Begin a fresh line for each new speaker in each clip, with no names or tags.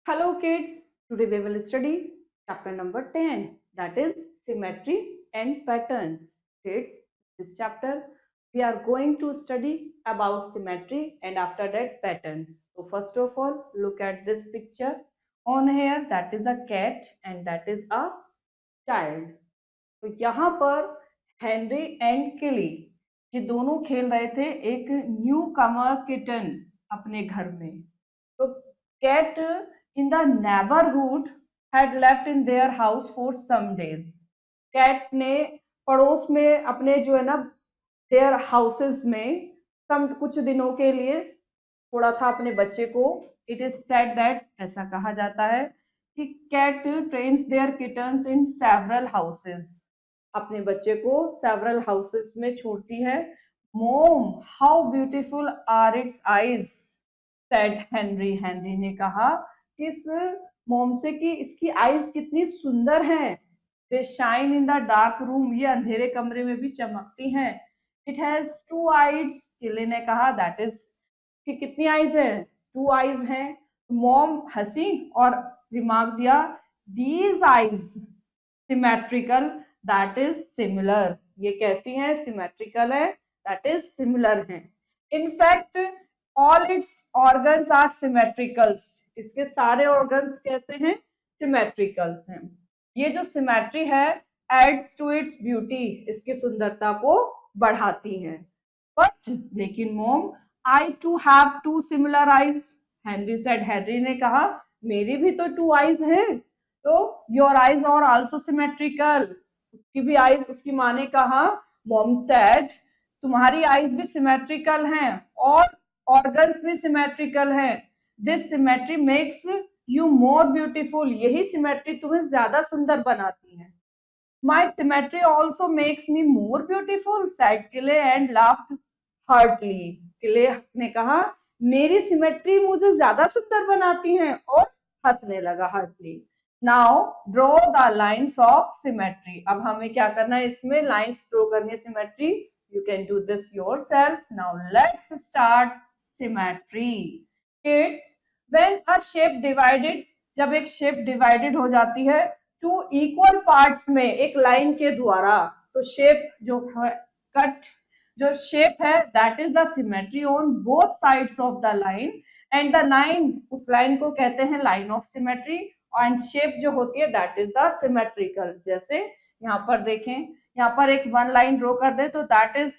Hello kids, today we will study chapter number 10, that is symmetry and patterns. Kids, this chapter we are going to study about symmetry and after that patterns. So first of all, look at this picture on here, that is a cat and that is a child. तो यहाँ पर Henry and किली ये दोनों खेल रहे थे एक new कमर kitten अपने घर में। तो cat in the neighbourhood had left in their house for some days. Cat ने पड़ोस में अपने जो है ना देयर हाउसेस में सम कुछ दिनों के लिए छोड़ा था अपने बच्चे को। इट इज सेड दैट ऐसा कहा जाता है कि cat trains their kittens in several houses, अपने बच्चे को सेवरल हाउसेस में छोड़ती है। Mom how beautiful are its eyes said Henry. Henry ने कहा इस मोम से कि इसकी आईज कितनी सुंदर हैं। They shine in the dark room, ये अंधेरे कमरे में भी चमकती हैं। इट हैज टू आईज, किले ने कहा दैट इज कि कितनी आईज है, टू आईज हैं। मॉम हंसी और रिमार्क दिया these eyes symmetrical that is similar, ये कैसी है, सिमेट्रिकल है, दैट इज सिमिलर है। In fact all its organs are symmetricals, इसके सारे ऑर्गन्स कैसे हैं, सिमेट्रिकल्स हैं। ये जो सिमेट्री है एड्स टू इट्स ब्यूटी, इसकी सुंदरता को बढ़ाती है। बट लेकिन mom I too have two similar eyes, Henry said, Henry ने कहा मेरी भी तो टू आईज हैं। तो your eyes are also symmetrical, उसकी भी आईज, उसकी माँ ने कहा, मॉम सेड तुम्हारी आईज भी सिमेट्रिकल हैं और ऑर्गन्स भी सिमेट्रिकल हैं। This symmetry makes you more beautiful, यही सिमेट्री तुम्हें ज्यादा सुंदर बनाती है। My symmetry also makes me more beautiful said Kylie and laughed Hartley. किले ने कहा मेरी सिमेट्री मुझे ज्यादा सुंदर बनाती है और हंसने लगा heartily. Now draw the lines of symmetry, अब हमें क्या करना है, इसमें लाइन्स ड्रॉ करनी है symmetry. You can do this yourself. Now let's start symmetry. Kids, when a shape divided, जब एक शेप डिवाइडेड हो जाती है टू इक्वल पार्ट्स में एक लाइन के द्वारा, तो शेप जो है कट जो शेप है that is the symmetry on both sides of the line and the line, उस लाइन को कहते हैं line of symmetry and shape जो होती है दैट इज द सिमेट्रिकल। जैसे यहाँ पर देखें, यहाँ पर एक वन लाइन ड्रॉ कर दे तो that is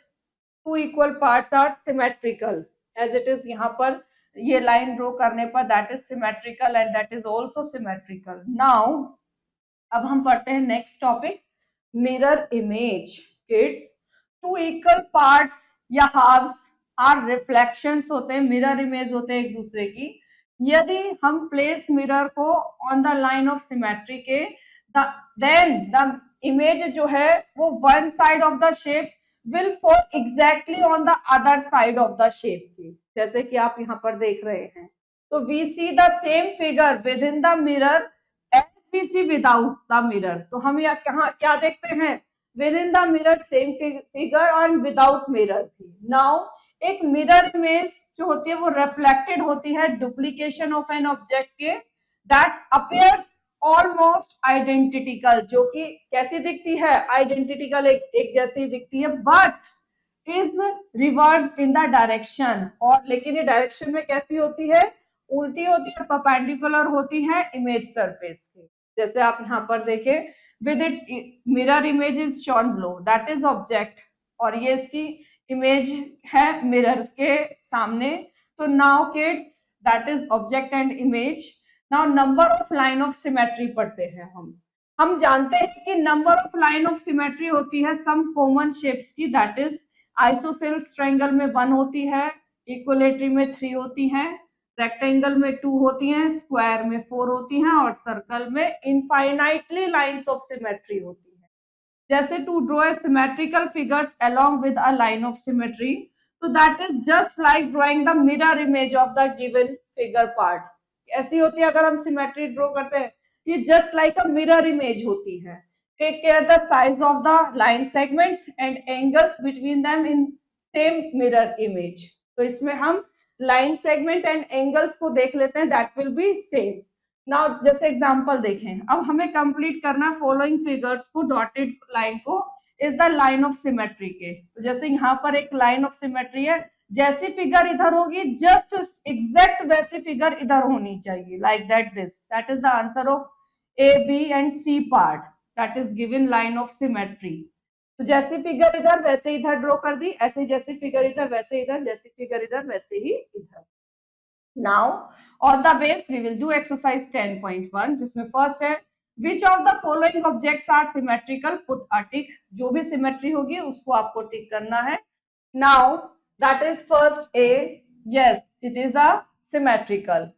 two equal parts are symmetrical as it is. यहाँ पर ये लाइन ड्रॉ करने पर that is symmetrical and that is also symmetrical. Now अब हम पढ़ते हैं next topic, mirror image. Kids, two equal parts या हाफ्स आर रिफ्लेक्शंस होते हैं, मिरर इमेज होते हैं एक दूसरे की। यदि हम प्लेस मिरर को on the line of symmetry के, देन द इमेज जो है वो one side of the shape will fall exactly on the other side of the shape की, जैसे कि आप यहाँ पर देख रहे हैं। तो we see the same figure within the mirror as we see without the mirror. तो हम यहाँ क्या देखते हैं, within the mirror same figure और विदाउट मिरर। नाउ एक मिरर इमेज जो होती है वो रिफ्लेक्टेड होती है डुप्लीकेशन ऑफ एन ऑब्जेक्ट के, दैट अपीयर्स ऑलमोस्ट आइडेंटिकल, जो कि कैसी दिखती है, आइडेंटिकल, एक जैसी दिखती है, but is reverse in the direction, और लेकिन ये डायरेक्शन में कैसी होती है, उल्टी होती है, परपेंडिकुलर होती है इमेज सरफेस के। जैसे आप यहाँ पर देखें, with its mirror image is shown below, that is object, और ये इसकी इमेज है मिरर के सामने। तो now kids that is object and image. Now number of line of symmetry पढ़ते हैं हम जानते हैं कि number of line of symmetry होती है सम कॉमन शेप्स की, दैट इज आइसोसेल्स ट्रायंगल में 1 होती है, इक्विलेटरी में 3 होती है, रेक्टेंगल में 2 होती हैं, स्क्वायर में 4 होती हैं और सर्कल में इनफाइनाइटली लाइंस ऑफ सिमेट्री होती है। जैसे to draw a symmetrical figures along with a line of symmetry, तो that is just like drawing the mirror image of the given figure part. ऐसी होती है अगर हम सिमेट्री ड्रॉ करते हैं, ये just like a mirror image होती है। Take care the size of the line segments and angles between them in same mirror image. तो इसमें हम लाइन सेगमेंट एंड एंगल्स को देख लेते हैं, that will B same. Now जैसे एग्जांपल देखें, अब हमें कंप्लीट करना फॉलोइंग फिगर्स को, डॉटेड लाइन को is the line of symmetry के। तो जैसे यहाँ पर एक लाइन ऑफ सिमेट्री है, जैसी फिगर इधर होगी जस्ट एग्जैक्ट वैसी फिगर इधर होनी चाहिए, like that is the answer of A B and C part, that is given line of symmetry. तो जैसी फिगर इधर वैसे इधर ड्रॉ कर दी, ऐसे जैसी फिगर इधर वैसे इधर, जैसी फिगर इधर वैसे ही इधर। Now, on the base, we will do exercise 10.1, जिसमें first है which of the following objects are symmetrical? Put a tick. जो भी symmetry होगी उसको आपको tick करना है. Now, that is first A. Yes, it is a symmetrical.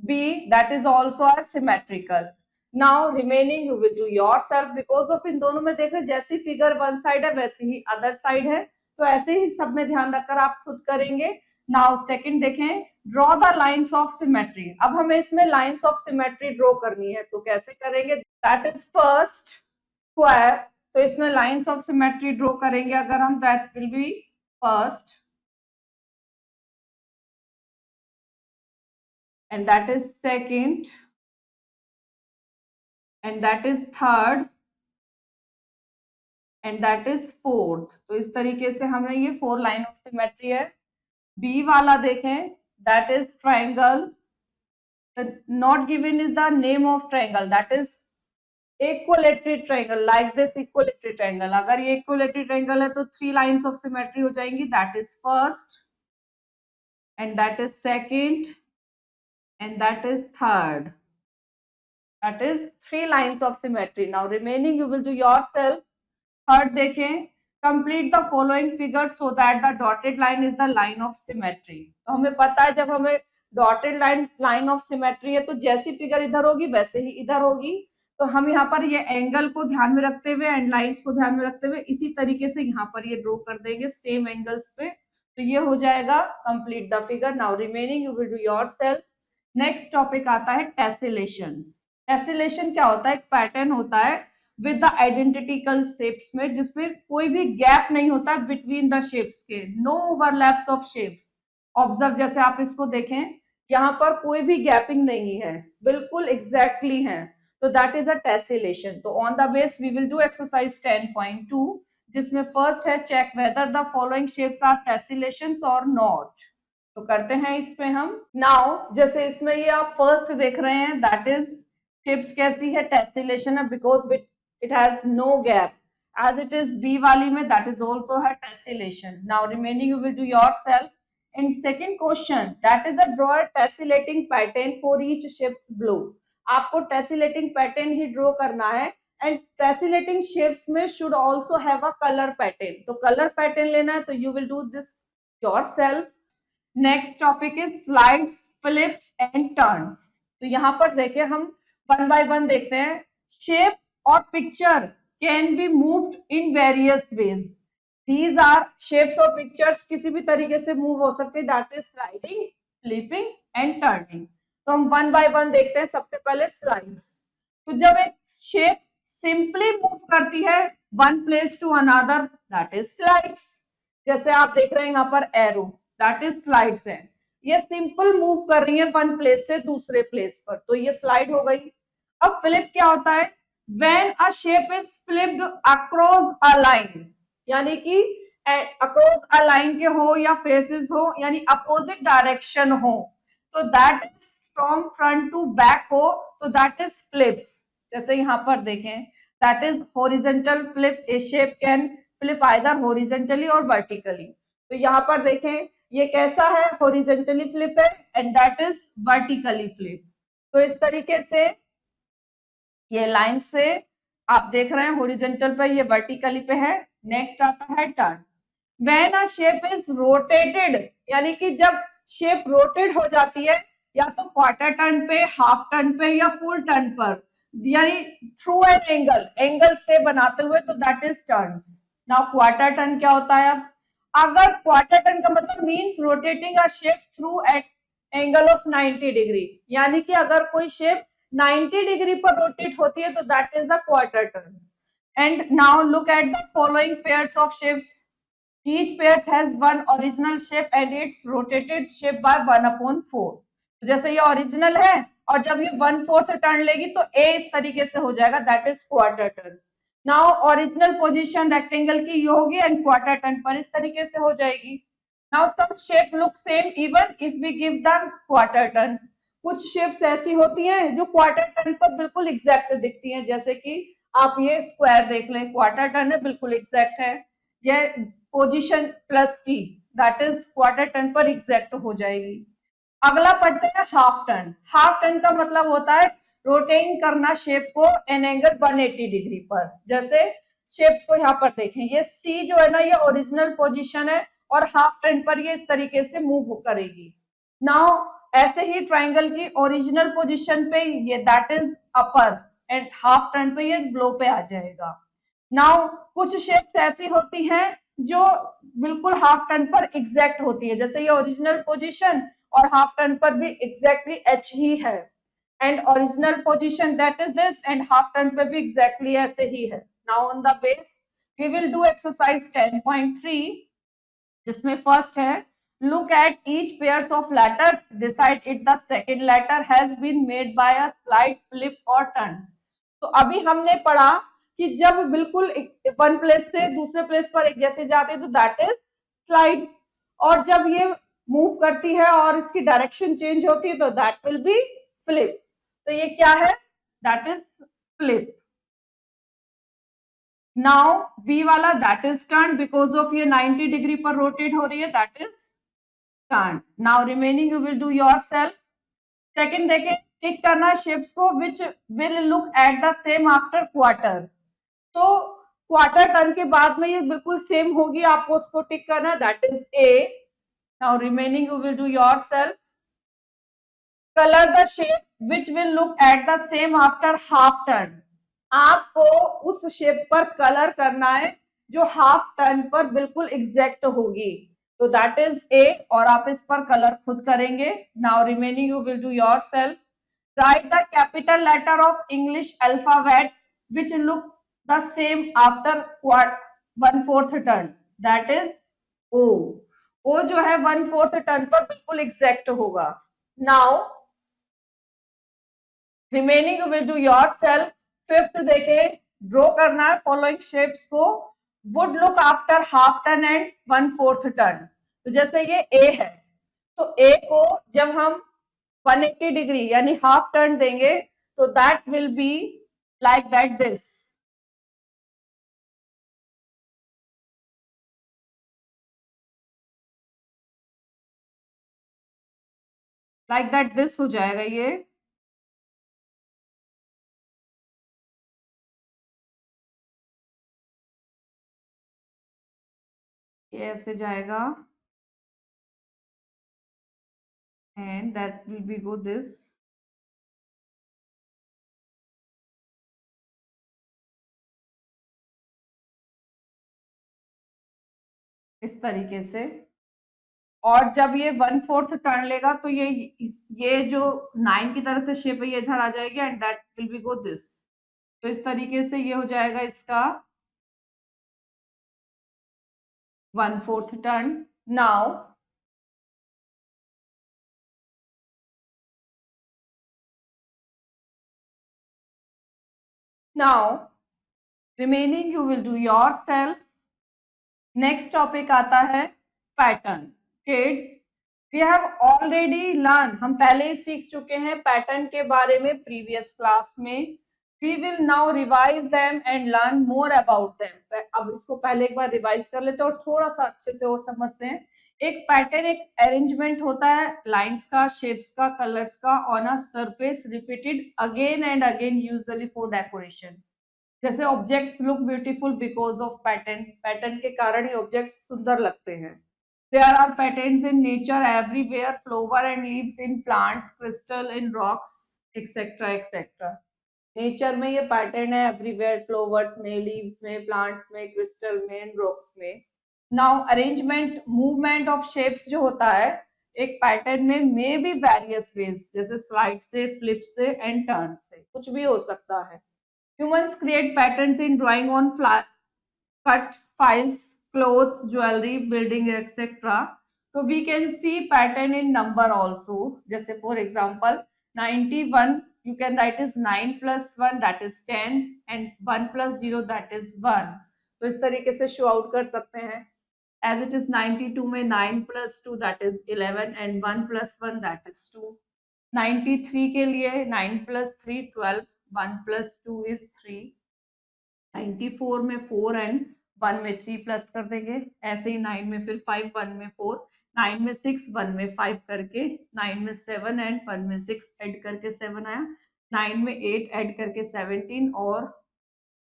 B, that is also a symmetrical. Now, remaining you will do yourself because of इन दोनों में देख रहे जैसी figure one side है वैसी ही other side है, तो ऐसे ही सब में ध्यान रखकर आप खुद करेंगे. Now, second देखें, draw the lines of symmetry. अब हमें इसमें लाइन्स ऑफ सिमेट्री ड्रॉ करनी है, तो कैसे करेंगे? That is first square. तो इसमें लाइन्स ऑफ सिमेट्री ड्रॉ करेंगे अगर हम, that will B first and that is second and that is third and that is fourth. तो इस तरीके से हमें ये 4 लाइन ऑफ सिमेट्री है। बी वाला देखें, that is triangle. Not given is the name of triangle, that is equilateral triangle, like this equilateral triangle. अगर ये equilateral triangle है तो 3 lines of symmetry हो जाएंगी, that is first and that is second and that is third. That is 3 lines of symmetry. Now remaining you will do yourself. Third देखें, complete the following figure so that the dotted line is the line of symmetry. तो हमें पता है जब हमें dotted line of symmetry है तो जैसी फिगर इधर होगी वैसे ही इधर होगी। तो हम यहाँ पर ये एंगल को ध्यान में रखते हुए एंड लाइंस को ध्यान में रखते हुए इसी तरीके से यहाँ पर ये ड्रॉ कर देंगे सेम एंगल्स पे। तो ये हो जाएगा complete the figure. Now remaining you will do yourself. Next topic आता है टेसिलेशंस। टेसिलेशन क्या होता है? एक पैटर्न होता है विद द आइडेंटिकल शेप्स में, जिसमें कोई भी गैप नहीं होता बिटवीन द शेप्स के, no overlaps of shapes. Observe, जैसे आप इसको देखें, यहाँ पर कोई भी गैपिंग नहीं है, बिल्कुल एग्जैक्टली है, तो दैट इज अ टेसिलेशन। तो on the base we will do exercise 10.2, जिसमें फर्स्ट है check whether the following shapes are tessellations और नॉट। तो करते हैं इस पे हम। नाउ जैसे इसमें ये आप फर्स्ट देख रहे हैं, दैट इज शेप्स कैसी है? टेसिलेशन है, because it has no gap, as it is B वाली में, that is also है tessellation. Now remaining you will do yourself. And second question, that is a draw a tessellating pattern for each shapes below. आपको tessellating pattern ही draw करना है and tessellating shapes में should also have a color pattern. तो color pattern लेना है, तो you will do this yourself. Next topic is slides, flips and turns. तो यहाँ पर देखिए हम one by one देखते हैं। Shape or picture can be moved in various ways. These are shapes or pictures किसी भी तरीके से मूव हो सकते हैं, that is sliding, flipping and turning. तो हम one by one देखते हैं। सबसे पहले slides। तो जब एक shape simply मूव करती है one place to another, that is slides. जैसे आप देख रहे हैं यहाँ पर arrow, that is slides है। ये सिंपल मूव कर रही है वन प्लेस से दूसरे प्लेस पर, तो ये स्लाइड हो गई। अब फ्लिप क्या होता है? When a shape is flipped across a line, यानी कि across a line के हो या faces हो, यानी opposite direction हो, तो that is from front to back हो, तो that is flips. जैसे यहाँ पर देखें, that is horizontal flip. A shape can flip either horizontally or vertically. तो यहाँ पर देखें ये कैसा है? horizontally flip है and that is vertically flip. तो इस तरीके से ये लाइन से आप देख रहे हैं हॉरिजॉन्टल पे, ये वर्टिकली पे है। नेक्स्ट आता है turn. When a shape is rotated, यानी कि जब शेप रोटेट हो जाती है या तो क्वार्टर टर्न पे, हाफ टर्न पे या फुल टर्न पर, यानी थ्रू एन एंगल से बनाते हुए, तो that is turns. Now quarter turn क्या होता है? अब अगर क्वार्टर टर्न का मतलब means rotating a shape through at angle of 90 degree, यानी कि अगर कोई शेप 90 डिग्री पर रोटेट होती है तो that is a quarter turn. And now look at the following pairs of shapes. Each pair has one original shape and it's rotated shape by 1/4। तो जैसे ये ओरिजिनल है और जब ये 1/4 टर्न लेगी तो ए इस तरीके से हो जाएगा, that is quarter turn. Now original position rectangle की ये होगी एंड क्वार्टर टर्न पर इस तरीके से हो जाएगी। Now some shape look same even if we give the quarter turn. कुछ शेप्स ऐसी होती हैं जो क्वार्टर टर्न पर बिल्कुल एग्जैक्ट दिखती हैं, जैसे कि आप ये स्क्वायर देख लें, क्वार्टर टर्न है, बिल्कुल एग्जैक्ट है। ये पोजीशन प्लस की, दैट इज क्वार्टर टर्न पर एग्जैक्ट हो जाएगी। अगला पढ़ते हैं हाफ टर्न। हाफ टर्न का मतलब होता है रोटेटिंग करना शेप को एन एंगल 180 डिग्री पर। जैसे शेप्स को यहाँ पर देखें, ये सी जो है ना ये ओरिजिनल पोजीशन है और हाफ टर्न पर ये इस तरीके से मूव करेगी। नाउ ऐसे ही ट्राइंगल की ओरिजिनल पोजीशन पे ये that is upper and half turn पे ये लो पे आ जाएगा। नाउ कुछ शेप्स ऐसी होती हैं जो बिल्कुल हाफ टर्न पर एग्जैक्ट होती है, जैसे ये ओरिजिनल पोजीशन और हाफ टर्न पर भी एग्जैक्टली एच ही है, and original position that is this and half turn पे भी एग्जैक्टली ऐसे ही है। Now on the base we will do exercise 10.3, जिसमें फर्स्ट है look at each pairs of letters, decide if the second letter has been made by a slide, flip or turn। तो अभी हमने पढ़ा कि जब बिल्कुल वन प्लेस से दूसरे प्लेस पर एक जैसे जाते हैं तो दैट इज स्लाइड, और जब ये मूव करती है और इसकी डायरेक्शन चेंज होती है तो दैट विल बी फ्लिप। तो ये क्या है, that is flip. Now B वाला that is turn, because of ये 90 डिग्री पर रोटेट हो रही है, that is turn. Now remaining you will do yourself. Second देखें, टिक करना शेप्स को which will look at the same after quarter. तो क्वार्टर टर्न के बाद में ये बिल्कुल सेम होगी, आपको उसको टिक करना, that is A. Now remaining you will do yourself. Colour the shape which will look at the same after half turn. आपको उस शेप पर कलर करना है जो हाफ टर्न पर बिल्कुल एग्जैक्ट होगी, तो दैट इज ए, और आप इस पर कलर खुद करेंगे। Now remaining you will do yourself. Write the capital letter of English alphabet which look the same after 1/4 turn, that is O. O जो है 1/4 टर्न पर बिल्कुल एग्जैक्ट होगा। Now remaining you will do yourself. Fifth देखें, draw करना है following shapes को would look after half turn and 1/4 turn. तो जैसे ये ए है, तो ए को जब हम 180 डिग्री यानी हाफ टर्न देंगे तो that will be like that this, like that this हो जाएगा ये ऐसे जाएगा and that will be go this, इस तरीके से। और जब ये 1/4 टर्न लेगा तो ये जो 9 की तरह से शेप है ये इधर आ जाएगी and that will be go this. तो इस तरीके से ये हो जाएगा इसका 1/4 turn. Now remaining you will do yourself. Next topic आता है pattern. Kids we have already learn, हम पहले ही सीख चुके हैं पैटर्न के बारे में प्रीवियस क्लास में। We will now revise them and learn more about them. अब इसको पहले एक बार रिवाइज कर लेते हैं और थोड़ा सा अच्छे से और समझते हैं। एक पैटर्न एक अरेंजमेंट होता है लाइंस का, शेप्स का, कलर्स का on a surface repeated again and again, usually for decoration. जैसे objects look beautiful because of pattern, pattern के कारण ही ऑब्जेक्ट्स सुंदर लगते हैं। There are patterns in nature everywhere, flower and leaves in plants, crystal in rocks etcetera etcetera. Nature में ये pattern है एवरीवेयर, फ्लावर्स में, लीव्स में, प्लांट्स में, क्रिस्टल में, रॉक्स में। Now arrangement movement of shapes जो होता है एक पैटर्न में मे बी वेरियस वेज, जैसे स्लाइड से, फ्लिप से एंड टर्न से, कुछ भी हो सकता है। Humans create patterns in drawing on cut files, clothes, jewelry, building, etc. So we can see pattern in number also. जैसे for example 91 you can write is 9 plus 1 that is 10 and 1 plus 0 that is 1. तो इस तरीके से show out कर सकते हैं. As it is 92 में 9 plus 2 that is 11 and 1 plus 1 that is 2. 93 के लिए 9 plus 3 12, 1 plus 2 is 3. 94 में 4 एंड 1 में 3 प्लस कर देंगे. ऐसे ही 9 में फिर 5, 1 में 4, 9 में 6, 1 में 5 करके 9 में 7 एंड 1 में 6 ऐड करके 7 आया. 9 में 8 ऐड करके 17 और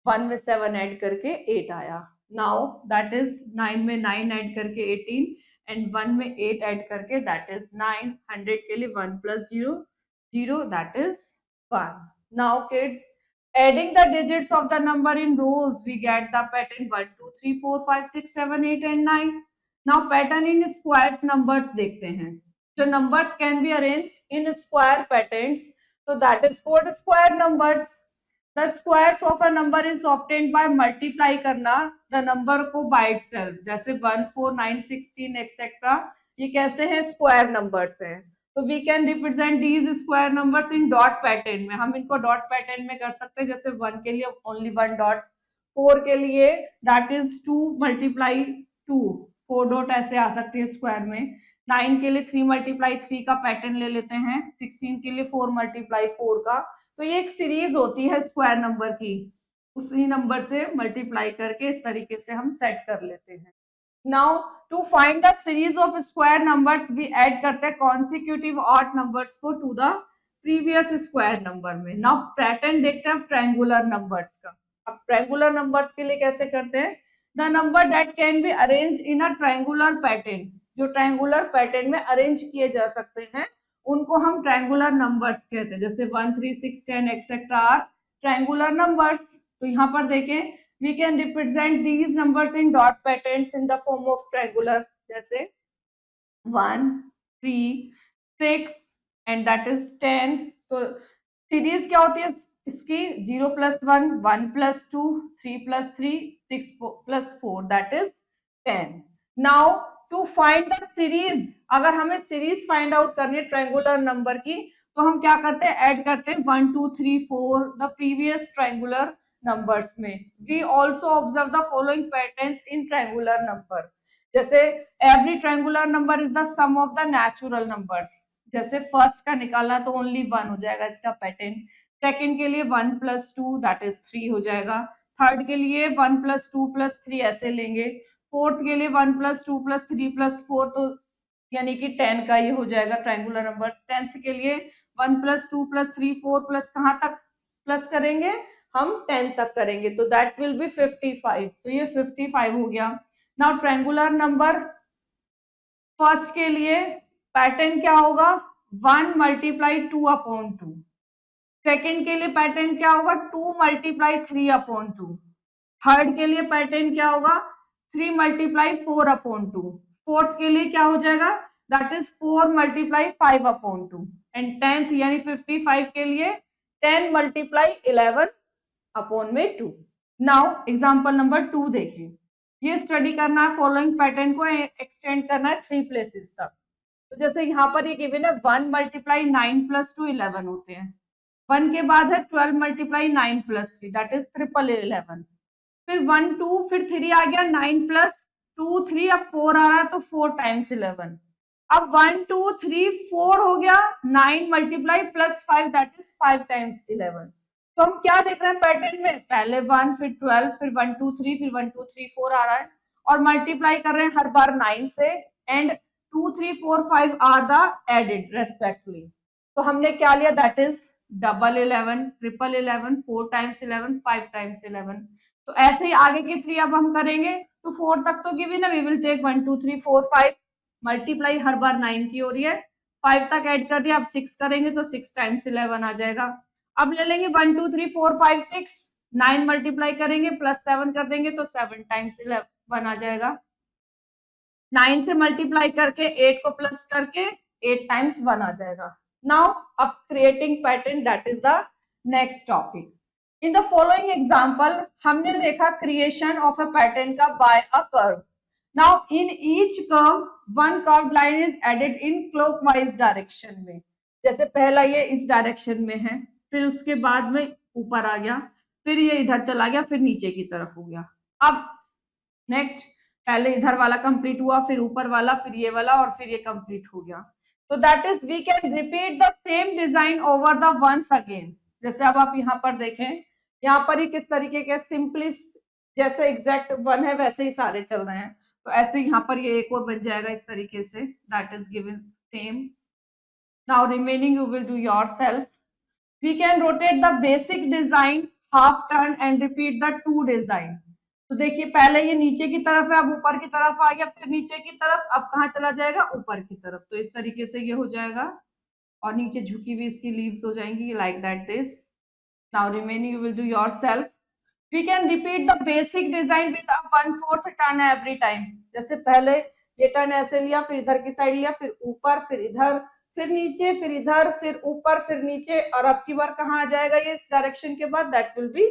1 में 7 ऐड करके 8 आया. नाउ दैट इज 9 में 9 ऐड करके 18 एंड 1 में 8 ऐड करके दैट इज 9. 100 के लिए 1 plus 0 0 that is 1. Now kids, adding the digits of the number in rows we get the pattern 1 2 3 4 5 6 7 8 and 9. Now pattern in squares numbers देखते हैं. जो numbers can be arranged in square patterns, so that is called square numbers. The squares of a number is obtained by multiply करना the number को by itself. जैसे 1 4 9 16 etc. ये कैसे हैं? Square numbers हैं. तो we can represent these square numbers in dot pattern में. हम इनको डॉट पैटर्न में कर सकते हैं. जैसे 1 के लिए ओनली 1 डॉट, 4 के लिए दैट इज 2 मल्टीप्लाई 2, 4 डॉट ऐसे आ सकती है स्क्वायर में. 9 के लिए 3 मल्टीप्लाई 3 का पैटर्न ले लेते हैं. 16 के लिए 4 मल्टीप्लाई 4 का. तो ये एक सीरीज होती है स्क्वायर नंबर की, उसी नंबर से मल्टीप्लाई करके इस तरीके से हम सेट कर लेते हैं. Now to find the series of square numbers भी ऐड करते हैं कॉन्सिक्यूटिव ऑड नंबर्स को to the previous square number में. नाउ पैटर्न देखते हैं ट्रायंगुलर नंबर्स का. अब ट्रायंगुलर नंबर्स के लिए कैसे करते हैं? The number that can be arrange in a triangular pattern, जो ट्रायंगुलर पैटर्न में अरेंज किए जा सकते हैं उनको हम ट्रायंगुलर नंबर्स कहते हैं. जैसे 1 3 6 10 एक्सेट्रा आर ट्रायंगुलर नंबर्स. तो यहाँ पर देखें we can represent these numbers in dot patterns in the form of triangular. जैसे 1 3 6 and that is 10. तो सीरीज क्या होती है इसकी? 0 plus 1 1 plus 2 3 plus 3 6 plus 4 that is 10. Now to find the series, अगर हमें सीरीज फाइंड आउट करनी है ट्रायंगुलर नंबर की तो हम क्या करते हैं? ऐड करते हैं 1 2 3 4 द प्रीवियस ट्रायंगुलर नंबर्स में. We also observe the following patterns in triangular number. जैसे every triangular number is the sum of the natural numbers. जैसे फर्स्ट का निकाला तो ओनली 1 हो जाएगा इसका पैटर्न. सेकंड के लिए 1 plus 2 दैट इज 3 हो जाएगा. थर्ड के लिए 1 plus 2 plus 3 ऐसे लेंगे. फोर्थ के लिए 1 plus 2 plus 3 plus 4 तो यानी कि 10 का ये हो जाएगा ट्रायंगुलर नंबर्स. 10th के लिए 1 plus 2 plus 3 4 plus कहाँ तक प्लस करेंगे? हम 10 तक करेंगे. तो दैट विल बी 55. तो ये 55 हो गया. नाउ ट्रायंगुलर नंबर फर्स्ट के लिए पैटर्न क्या होगा? 1 मल्टीप्लाई 2 अपॉन 2. सेकेंड के लिए पैटर्न क्या होगा? 2 मल्टीप्लाई 3 अपॉन 2. थर्ड के लिए पैटर्न क्या होगा? 3 मल्टीप्लाई 4 अपॉन 2. फोर्थ के लिए क्या हो जाएगा? That is 4 multiply 5 upon 2. And 10th यानी 55 के लिए 10 मल्टीप्लाई 11 अपॉन में 2. नाउ एग्जांपल नंबर 2 देखिए. ये स्टडी करना है, फॉलोइंग पैटर्न को एक्सटेंड करना है 3 प्लेसेस तक. तो जैसे यहाँ पर ये गिवन है 1 मल्टीप्लाई 9 प्लस 2 11 होते हैं. 1 के बाद है 12 मल्टीप्लाई 9 प्लस 3 दैट इज 1111. फिर 1 2 फिर 3 आ गया. 9 प्लस 2 3 अब 4 आ रहा है तो 4 टाइम्स 11. अब 1 2 3 4 हो गया. 9 multiply plus 5 that is 5 times 11. तो हम क्या देख रहे हैं पैटर्न में? पहले 1 फिर 12 फिर 1 2 3 फिर 1 2 3 4 आ रहा है और मल्टीप्लाई कर रहे हैं हर बार 9 से and 2 3 4 5 are the added respectively. तो हमने क्या लिया? That is double 11 triple 11 4 times 11 5 times 11. तो ऐसे ही आगे के 3 अब हम करेंगे. तो 4 तक तो गिवन है, वी विल टेक 1 2 3 4 5 मल्टीप्लाई हर बार 9 की हो रही है. 5 तक ऐड कर दिया. अब 6 करेंगे तो 6 टाइम्स 11 आ जाएगा. अब ले लेंगे 1 2 3 4 5 6 9 मल्टीप्लाई करेंगे प्लस 7 कर देंगे तो 7 टाइम्स 11 आ जाएगा. 9 से मल्टीप्लाई करके 8 को प्लस करके 8 टाइम्स 1 आ जाएगा. नाउ अब creating pattern that is the next topic. In the following example हमने देखा क्रिएशन ऑफ अ पैटर्न का by a curve. Now in each curve one curve line is added in clockwise direction में. जैसे पहला ये इस direction में है, फिर उसके बाद में ऊपर आ गया, फिर ये इधर चला गया, फिर नीचे की तरफ हो गया। अब नेक्स्ट, पहले इधर वाला कंप्लीट हुआ, फिर ऊपर वाला, फिर ये वाला, और फिर ये कंप्लीट हो गया। तो that is we can repeat the same design over the once again. जैसे अब आप यहाँ पर देखें, यहाँ पर ही किस तरीके के सिंपली जैसे एग्जैक्ट वन है वैसे ही सारे चल रहे हैं। तो ऐसे यहाँ पर ये एक और बन जाएगा इस तरीके से, that is given same. Now remaining you will do yourself. We can rotate the basic design half turn and repeat the two design. तो देखिए पहले ये नीचे की तरफ है, अब ऊपर की तरफ आ गया, फिर नीचे की तरफ, अब कहाँ चला जाएगा, ऊपर की तरफ। तो इस तरीके से ये हो जाएगा, और नीचे झुकी हुई इसकी लीव्स हो जाएंगी like that this. Now remaining you will do yourself. We can repeat the basic design with a 1/4 turn every time. जैसे पहले ये टर्न ऐसे लिया, फिर इधर की साइड लिया, फिर ऊपर, फिर इधर, फिर नीचे, फिर इधर, फिर ऊपर, फिर नीचे, और अब की बार कहाँ आ जाएगा ये इस डायरेक्शन के बाद, that will be,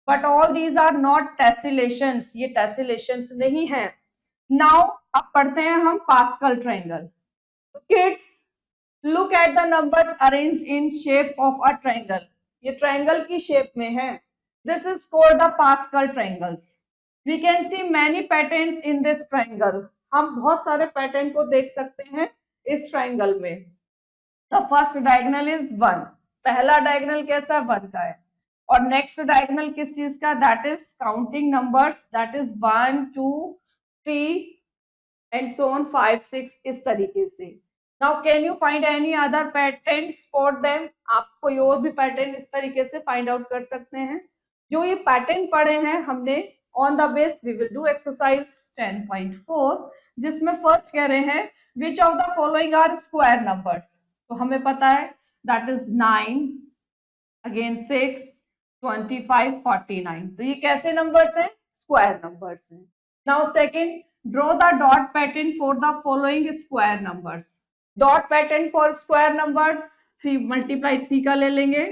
but all these are not tessellations, ये टेसिलेशंस नहीं है। नाउ अब पढ़ते हैं हम Pascal triangle. Kids look at the numbers arranged in shape of a triangle. ये ट्रायंगल की शेप में है। This is called the Pascal triangles. We can see many patterns in this triangle. हम बहुत सारे पैटर्न को देख सकते हैं इस ट्रायंगल में। The first diagonal is 1। पहला डायगोनल कैसा, 1 का है। और नेक्स्ट डायगोनल किस चीज का, that is counting numbers, that is 1 2 3 and so on 5 6 इस तरीके से। Now can you find any other pattern for them. आप कोई और भी पैटर्न इस तरीके से फाइंड आउट कर सकते हैं। जो ये पैटर्न पढ़े हैं हमने, on the base we will do exercise 10.4, जिसमें फर्स्ट कह रहे हैं which of the following are square numbers. तो हमें पता है दैट इज 9, अगेन 6, 25, 49। तो ये कैसे नंबर्स हैं, स्क्वायर नंबर्स हैं। Now second, draw the dot pattern for the following square numbers. Dot pattern for square numbers, 3 multiply 3 का ले लेंगे,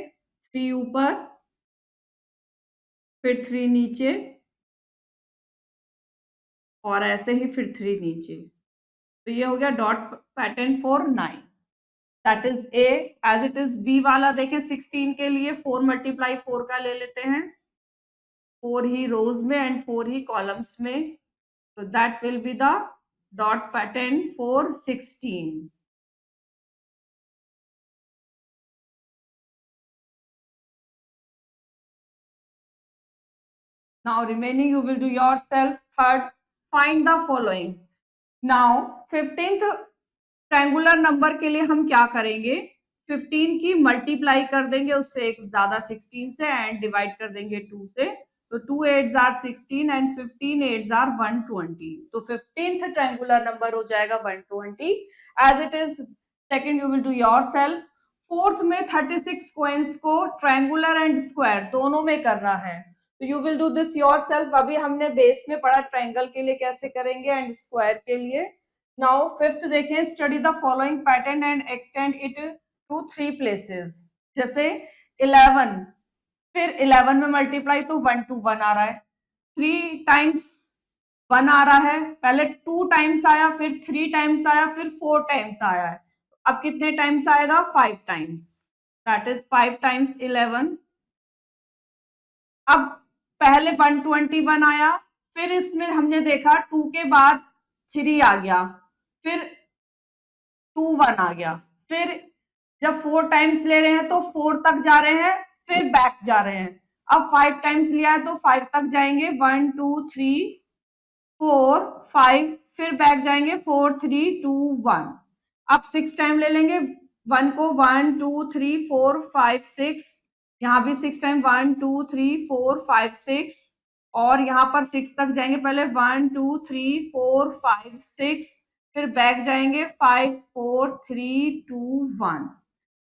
3 ऊपर, फिर 3 नीचे, और ऐसे ही फिर 3 नीचे। तो ये हो गया dot pattern for 9, that is A. As it is B वाला देखें 16 के लिए 4 मल्टीप्लाई 4 का ले लेते हैं, 4 ही रोज में एंड 4 ही कॉलम्स में। तो that will be the dot pattern for 16। Now remaining you will do yourself. Third, find the following. Now 15th triangular number के लिए हम क्या करेंगे, 15 की मल्टीप्लाई कर देंगे उससे एक ज्यादा 16 से, एंड डिवाइड कर देंगे 2 से। तो 2 8s are 16 and 15 8s are 120। तो 15th ट्रायंगुलर नंबर हो जाएगा 120 as it is. Second you will do yourself. Fourth में 36 कॉइन्स को ट्रायंगुलर एंड स्क्वायर दोनों में करना है। तो you will do this yourself. अभी हमने बेस में पढ़ा ट्रायंगल के लिए कैसे करेंगे एंड स्क्वायर के लिए। नाउ फिफ्थ देखें, study the following pattern and extend it to 3 places. जैसे 11, फिर 11 में मल्टीप्लाई तो 1 2 1 आ रहा है, 3 टाइम्स 1 आ रहा है, पहले 2 टाइम्स आया, फिर 3 टाइम्स आया, फिर 4 टाइम्स आया है। अब कितने टाइम्स आएगा, 5 टाइम्स, दैट इज 5 टाइम्स 11। अब पहले 121 आया, फिर इसमें हमने देखा 2 के बाद 3 आ गया, फिर 2 1 आ गया, फिर जब 4 टाइम्स ले रहे हैं तो 4 तक जा रहे हैं, फिर बैक जा रहे हैं। अब 5 टाइम्स लिया है तो 5 तक जाएंगे, 1 2 3 4 5, फिर बैक जाएंगे 4 3 2 1। अब 6 टाइम ले लेंगे 1 को, 1 2 3 4 5 6, यहाँ भी 6 टाइम 1 2 3 4 5 6, और यहाँ पर 6 तक जाएंगे, पहले 1 2 3 4 5 6, फिर बैक जाएंगे 5 4 3 2 1।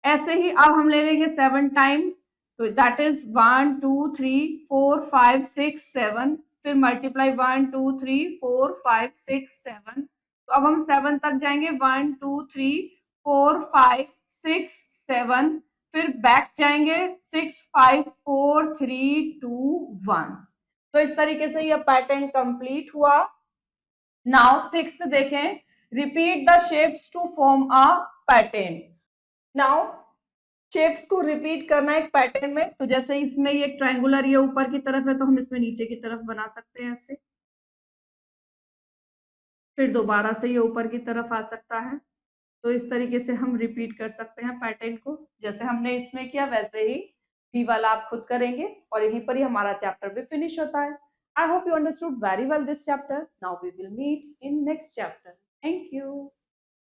ऐसे ही अब हम ले लेंगे 7 टाइम, तो दैट इज 1 2 3 4 5 6 7, फिर मल्टीप्लाई 1 2 3 4 5 6 7। तो अब हम 7 तक जाएंगे, 1 2 3 4 5 6 7, फिर बैक जाएंगे 6 5 4 3 2 1। तो इस तरीके से ये पैटर्न कंप्लीट हुआ। नाउ सिक्स्थ देखें, repeat the shapes to form a pattern. Now shapes को रिपीट करना एक पैटर्न में, तो जैसे इसमें ये ट्रायंगुलर ये ऊपर की तरफ है तो हम इसमें नीचे की तरफ बना सकते हैं ऐसे, फिर दोबारा से ये ऊपर की तरफ आ सकता है। तो इस तरीके से हम रिपीट कर सकते हैं पैटर्न को, जैसे हमने इसमें किया वैसे ही बी वाला आप खुद करेंगे और यहीं पर ही हमारा चैप्टर भी फिनिश होता है। I hope you understood very well this chapter. Now we will meet in next chapter. Thank you.